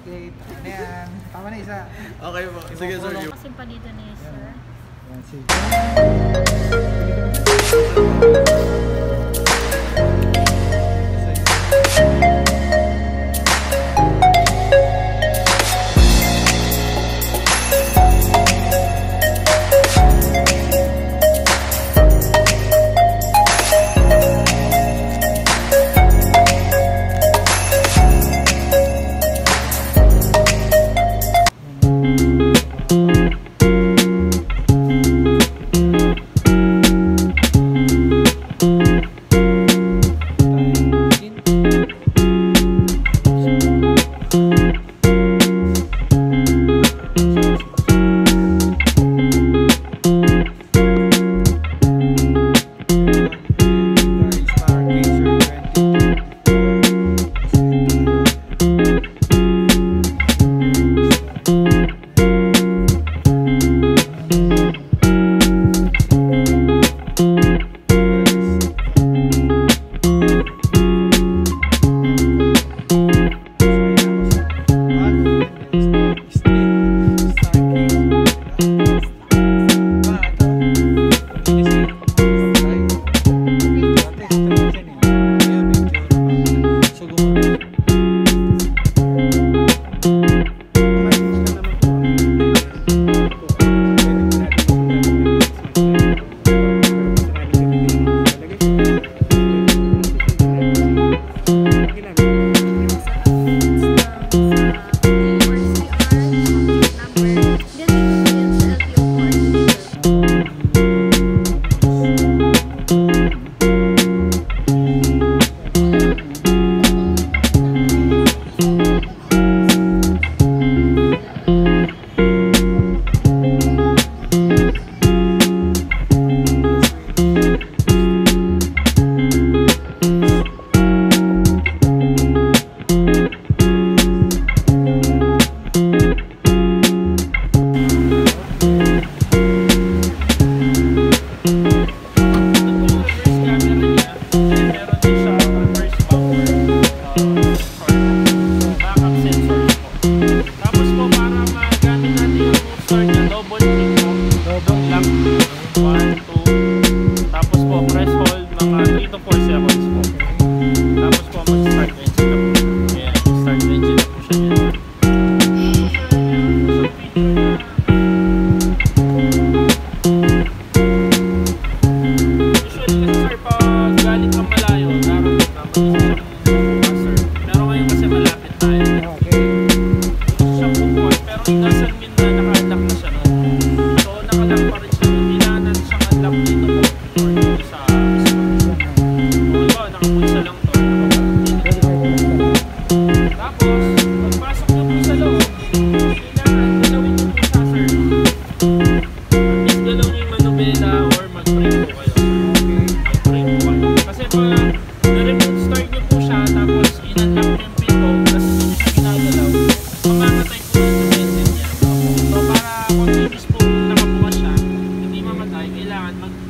Okay, ayan. Tama na isa. Okay po. Sige, sir. Kasi pa dito ni sir. Ayan, sige.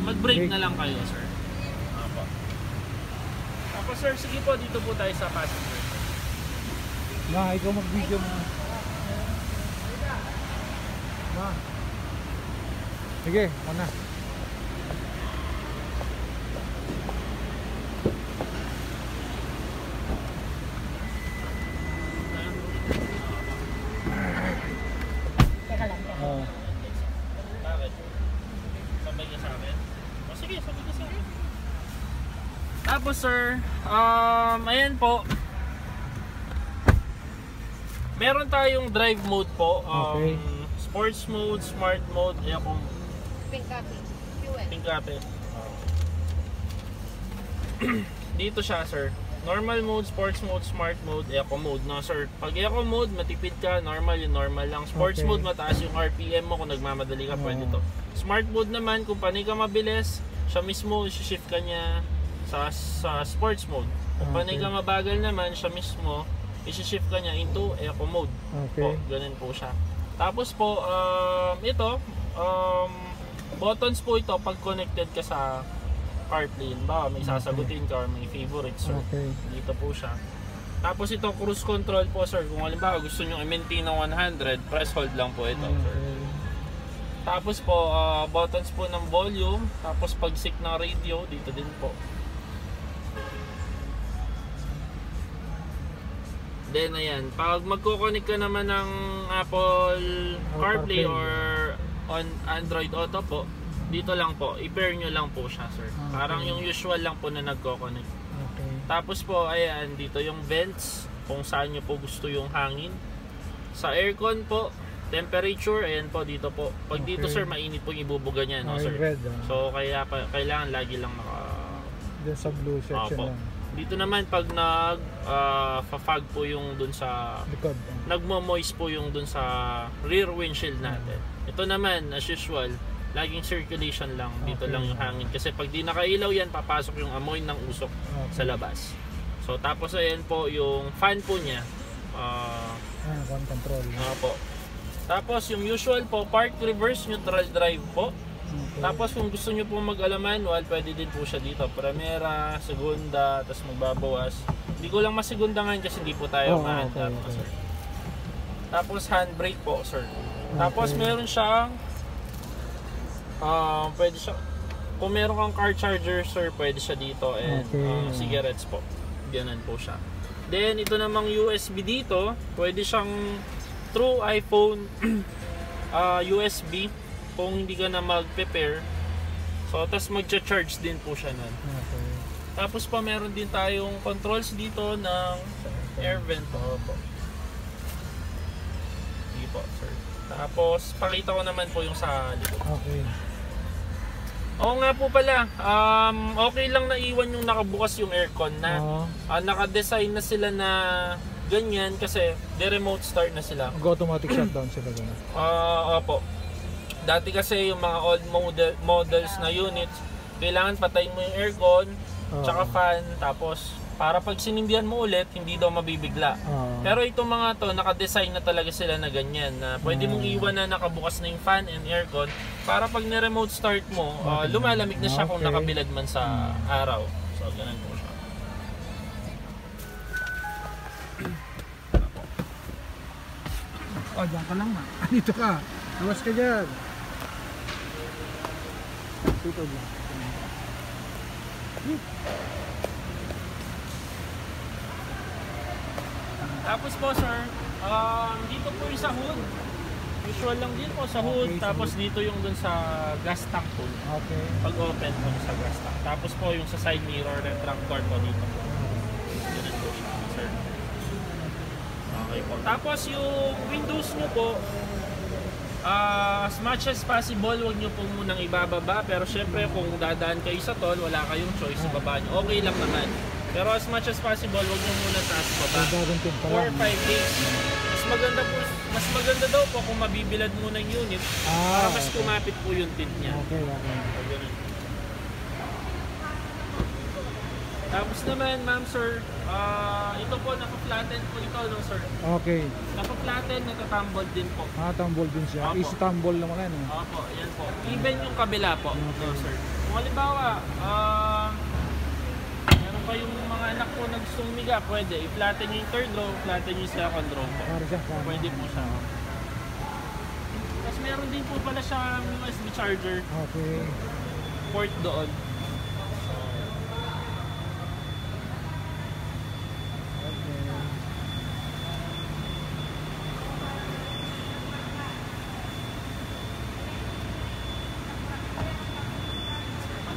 mag-brake na lang kayo, sir. Opo. Tapos sir, sige po, dito po tayo sa passenger. Ma, ikaw mag-video mo. Ma. Sige, ano? Teka lang. Oo. Bakit? Sabay ka sa amin? O sige, sabay ka sa amin. Tapos sir, ayan po. Meron tayong drive mode po. Okay. Sports mode, smart mode, ayan po. Pink copy. Fuel. Pink copy. Dito siya sir. Normal mode, sports mode, smart mode, eco mode. No, sir. Pag eco mode, matipid ka, normal yung normal lang. Sports Okay. mode, mataas yung RPM mo. Kung nagmamadali ka, pwede to. Smart mode naman, kung panay ka mabilis, siya mismo, shift ka niya sa sports mode. Kung panay Okay. ka mabagal naman, siya mismo, isi-shift ka niya into eco mode. Okay. Po, ganun po siya. Tapos po, ito, buttons po ito pag connected ka sa CarPlay. Ba, may sasagutin ka or may favorites, sir. Okay. Dito po siya. Tapos ito, cruise control po, sir. Kung halimbawa gusto nyo i-maintain ng 100, press hold lang po ito, sir. Okay. Tapos po, buttons po ng volume. Tapos pag sync ng radio, dito din po. Then ayan, pag magko-connect ka naman ng Apple CarPlay CarPlay. or on Android Auto po, dito lang po, i-pair nyo lang po siya, sir. Okay. Parang yung usual lang po na nagko-connect. Okay. Tapos po, ayan, dito yung vents, kung saan nyo po gusto yung hangin. Sa aircon po, temperature, ayan po, dito po. Pag dito, Okay. sir, mainit po yung ibubuga niya, no, sir? Red, So, kaya kailangan lagi lang Dun sa blue section Opo. lang. Dito naman, pag fog po yung dun sa Likod. nagmo-moist po yung dun sa rear windshield natin. Ito naman, as usual, laging circulation lang. Dito Okay. lang yung hangin. Kasi pag di nakailaw yan, papasok yung amoy ng usok Okay. sa labas. So, tapos ayan po, yung fan po niya. One control. Po. Tapos yung usual po, park, reverse, neutral drive po. Okay. Tapos kung gusto nyo po mag-ala manual, pwede din po siya dito. Primera, segunda, tapos magbabawas. Hindi ko lang masigunda ngayon kasi hindi po tayo okay. sir. Tapos handbrake po, sir. Tapos meron siyang pwede siya, kung meron kang car charger, sir, pwede siya dito. And Okay. cigarettes po. Ganun po siya. Then ito namang USB dito, pwede siyang through iPhone USB kung hindi ka na mag-prepare. So, tapos mag-charge din po siya nun. Okay. Tapos pa meron din tayong controls dito ng air vent po. Sige po, sir. Tapos, pakita ko naman po yung sa likod. Okay. Oo nga po pala, okay lang na iwan yung nakabukas yung aircon na naka-design na sila na ganyan kasi remote start na sila. Mag-automatic shutdown sila gano'n. Opo. Dati kasi yung mga old models na units, kailangan patayin mo yung aircon, tsaka fan, tapos para pag sinindihan mo ulit, hindi daw mabibigla. Pero itong mga to, naka-design na talaga sila na ganyan, na pwede mong iwan na nakabukas na yung fan and aircon, para pag ni-remote start mo, lumalamig na siya kung Okay. nakabilad man sa araw. So, ganun po siya. Oh, dyan ka lang ma. Dito ka. Awas ka dyan. Dito lang. Tapos po, sir, dito po yung sa hood. Usual lang din po sa hood. Okay, sa Tapos hood. dito yung dun sa gas tank po. Okay. Pag open po sa gas tank. Tapos po yung sa side mirror retractor po dito po. Ganun po siya, sir. Okay po. Tapos yung windows nyo po, as much as possible, huwag nyo po munang ibababa. Pero syempre, kung dadaan kayo sa tol, wala kayong choice, ibaba nyo. Okay lang naman. Pero as much as possible, huwag nyo muna taas baba. Bagong tip pa 4 or lang. 5 days. Mas maganda daw po kung mabibilad muna yung unit para mas okay. kumapit po yung tint niya. Okay, okay. So, ganun. Tapos naman, ma'am, sir, ito po, naka-flatten po ito, no, sir? Okay. Naka-flatten, natatumble din po. Tumble din siya. Opo. Easy tumble naman yan. Opo, yan po. Even yung kabila po, Okay. no, sir. Kung halimbawa, meron pa yung mga anak ko na gustong miga, pwede. I-flatten nyo yung third row, flatten nyo yung second row po. Para siya. Pwede po siya. Tapos meron din po pala siyang USB charger Okay. port doon.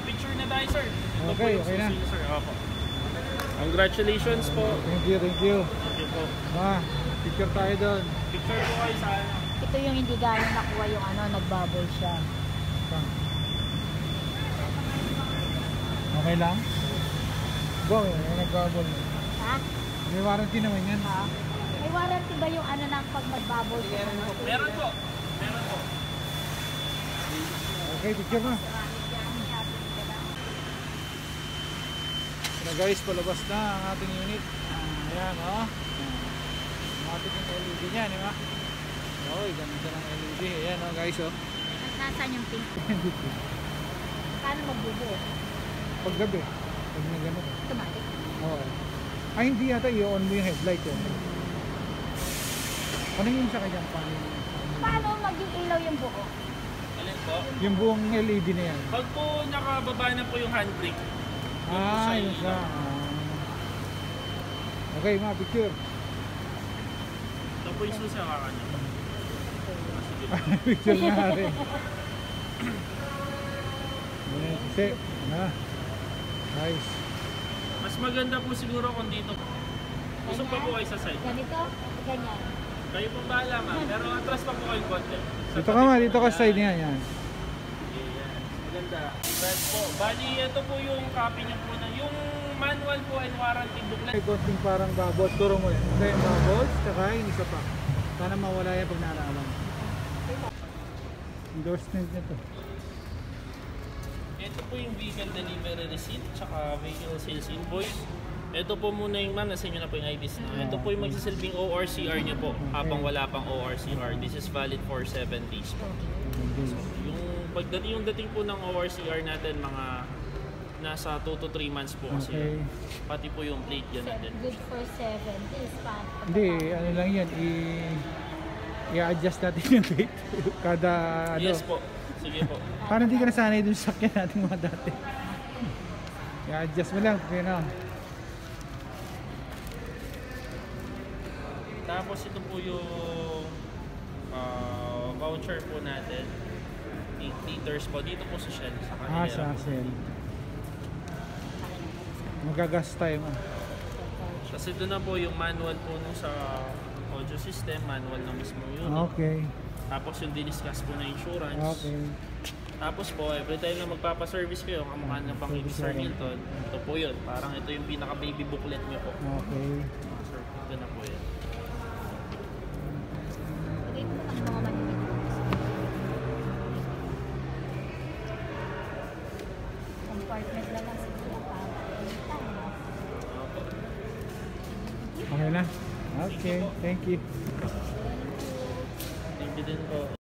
Picture na tayo, sir. Ito po Okay, yung okay na. susi, sir. Opo. Congratulations po. Thank you, thank you. Thank you po. Ma, picture tayo doon. Picture po kayo sa ano. Ito yung hindi gano'n nakuha yung nagbubble siya. Okay lang? Go, nag-bubble. Ha? May warranty naman yan. Ha? May warranty ba yung ano ng pag mag-bubble? Meron po. Meron po. Okay, picture na. So guys, palabas na ang ating unit. Ayan, oh. Automatic yung LED niya, di ba? Oh, ganda ng LED. Ayan, oh guys, oh. Nasaan yung pink? Paano magbubuo? Pag gabi, pag na gano'n. Automatic. Oo. Ay, hindi yata i-on mo yung headlight, oh. Paningin siya kanyang paningin. Paano maging ilaw yung buo? Alin po? Yung buong LED na yan. Pag po nakababa na po yung handbrake. Ah, yun siya. Okay, mga picture. Ito po yung susi ang kakanya. Picture na rin. Ayan, kasi, nice. Mas maganda po siguro kung dito. Gusto pa po kayo sa side. Ganito? Ganyan. Kayo po bahala ma'am. Pero atras pa po kayo konti. Dito ka ma, dito ka side niya. Yan. Ayan. Maganda. But po, bali ito po yung copy niyo po na yung manual po and warranty booklet. May konting parang bubbles. Turo mo yan. Ito yung bubbles, tsaka yung isa pa. Sana mawala yan pag naraman. Endorsement nyo to. Ito po yung vehicle delivery receipt tsaka vehicle sales invoice. Ito po muna yung ma'am, nasa inyo na po yung IDs na. Ito po yung magsisilbing ORCR niyo po habang wala pang ORCR. This is valid for 7 days po. Yung dating po ng ORCR natin mga nasa 2 to 3 months po kasi Okay. pati po yung plate yan natin. Good for 7 days pa. Hindi, ano lang yan. I-adjust natin yung date. Kada ano. Yes po. Sige po. Parang hindi ka nasanay dun sa sakyan natin mga dati. I-adjust mo lang. You know. Tapos ito po yung voucher po natin. 8 liters po. Dito po sa Shell. Sa kanila. Sa sale. Magagas tayo man. Kasi ito na po yung manual po nung sa audio system. Manual na mismo yun. Okay. Tapos yung diniscuss po na insurance. Okay. Tapos po, every time na magpapaservice kayo, kamukha ng pang Mr. Hilton, ito po yun. Parang ito yung pinaka-baby booklet nyo po. Okay. Sir, ito na po yun. Lagay mo lang mga manimit. Compartment na lang siguro para Okay na? Okay. Thank you. Thank you din po.